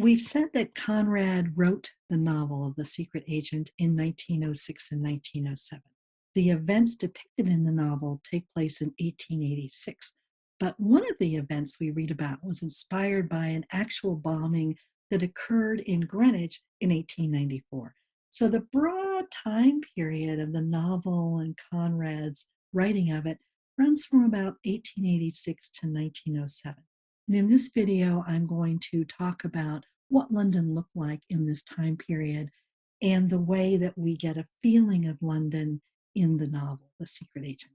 We've said that Conrad wrote the novel of The Secret Agent in 1906 and 1907. The events depicted in the novel take place in 1886, but one of the events we read about was inspired by an actual bombing that occurred in Greenwich in 1894. So the broad time period of the novel and Conrad's writing of it runs from about 1886 to 1907. And in this video, I'm going to talk about what London looked like in this time period and the way that we get a feeling of London in the novel, The Secret Agent.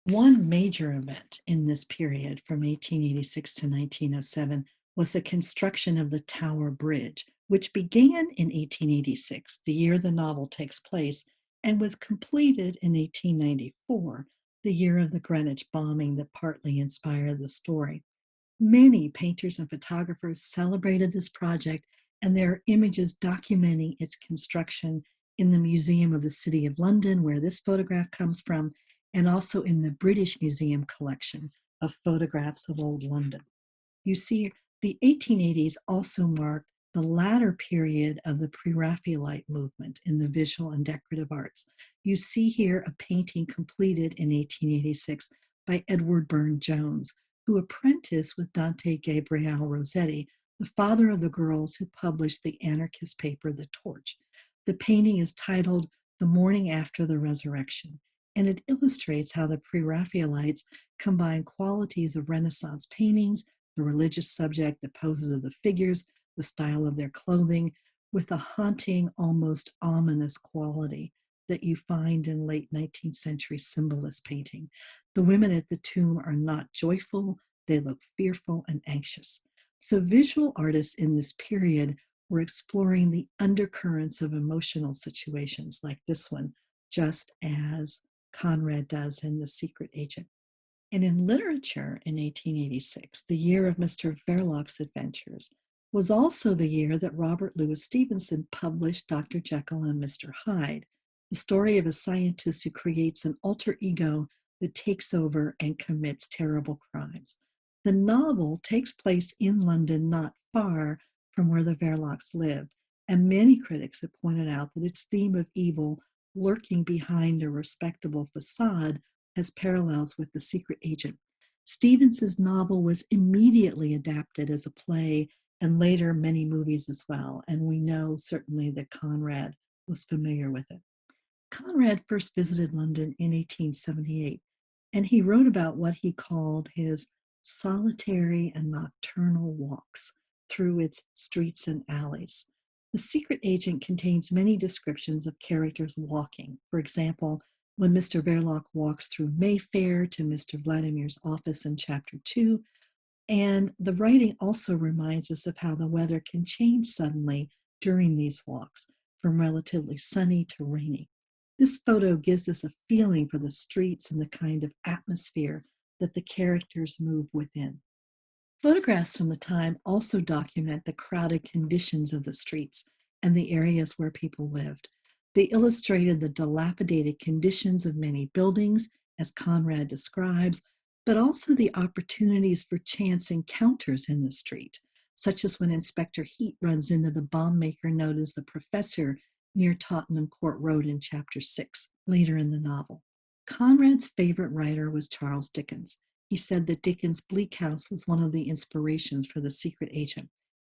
One major event in this period from 1886 to 1907 was the construction of the Tower Bridge, which began in 1886, the year the novel takes place, and was completed in 1894, the year of the Greenwich bombing that partly inspired the story. Many painters and photographers celebrated this project, and there are images documenting its construction in the Museum of the City of London, where this photograph comes from, and also in the British Museum collection of photographs of old London. You see, the 1880s also marked the latter period of the Pre-Raphaelite movement in the visual and decorative arts. You see here a painting completed in 1886 by Edward Burne-Jones, who apprenticed with Dante Gabriel Rossetti, the father of the girls who published the anarchist paper The Torch. The painting is titled The Morning After the Resurrection, and it illustrates how the Pre-Raphaelites combine qualities of Renaissance paintings, the religious subject, the poses of the figures, the style of their clothing, with a haunting, almost ominous quality that you find in late 19th century symbolist painting. The women at the tomb are not joyful, they look fearful and anxious. So visual artists in this period were exploring the undercurrents of emotional situations like this one, just as Conrad does in The Secret Agent. And in literature in 1886, the year of Mr. Verloc's adventures, was also the year that Robert Louis Stevenson published Dr. Jekyll and Mr. Hyde, the story of a scientist who creates an alter ego that takes over and commits terrible crimes. The novel takes place in London, not far from where the Verlocs lived, and many critics have pointed out that its theme of evil lurking behind a respectable facade has parallels with The Secret Agent. Stevenson's novel was immediately adapted as a play and later many movies as well, and we know certainly that Conrad was familiar with it. Conrad first visited London in 1878, and he wrote about what he called his solitary and nocturnal walks through its streets and alleys. The Secret Agent contains many descriptions of characters walking. For example, when Mr. Verloc walks through Mayfair to Mr. Vladimir's office in Chapter 2, and the writing also reminds us of how the weather can change suddenly during these walks, from relatively sunny to rainy. This photo gives us a feeling for the streets and the kind of atmosphere that the characters move within. Photographs from the time also document the crowded conditions of the streets and the areas where people lived. They illustrated the dilapidated conditions of many buildings, as Conrad describes, but also the opportunities for chance encounters in the street, such as when Inspector Heat runs into the bomb maker known as the Professor near Tottenham Court Road in Chapter 6, later in the novel. Conrad's favorite writer was Charles Dickens. He said that Dickens' Bleak House was one of the inspirations for The Secret Agent.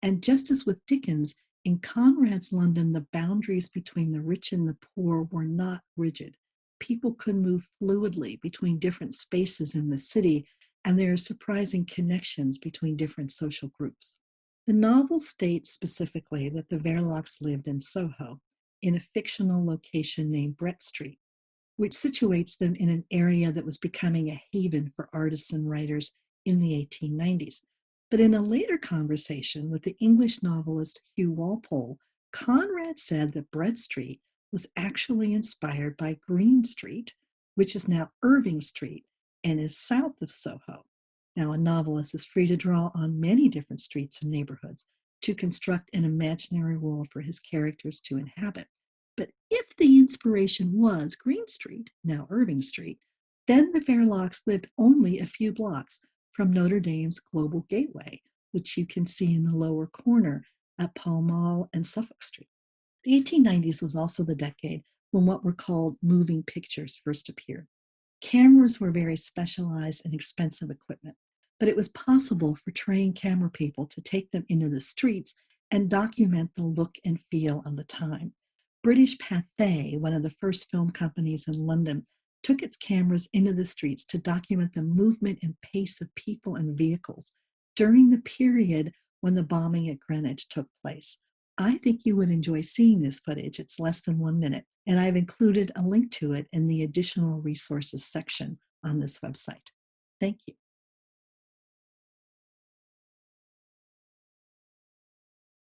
And just as with Dickens, in Conrad's London, the boundaries between the rich and the poor were not rigid. People could move fluidly between different spaces in the city, and there are surprising connections between different social groups. The novel states specifically that the Verlocs lived in Soho, in a fictional location named Brett Street, which situates them in an area that was becoming a haven for artists and writers in the 1890s. But in a later conversation with the English novelist Hugh Walpole, Conrad said that Brett Street was actually inspired by Green Street, which is now Irving Street and is south of Soho. Now, a novelist is free to draw on many different streets and neighborhoods to construct an imaginary world for his characters to inhabit. But if the inspiration was Green Street, now Irving Street, then the Verlocs lived only a few blocks from Notre Dame's Global Gateway, which you can see in the lower corner at Pall Mall and Suffolk Street. The 1890s was also the decade when what were called moving pictures first appeared. Cameras were very specialized and expensive equipment, but it was possible for trained camera people to take them into the streets and document the look and feel of the time. British Pathé, one of the first film companies in London, took its cameras into the streets to document the movement and pace of people and vehicles during the period when the bombing at Greenwich took place. I think you would enjoy seeing this footage. It's less than 1 minute, and I've included a link to it in the additional resources section on this website. Thank you.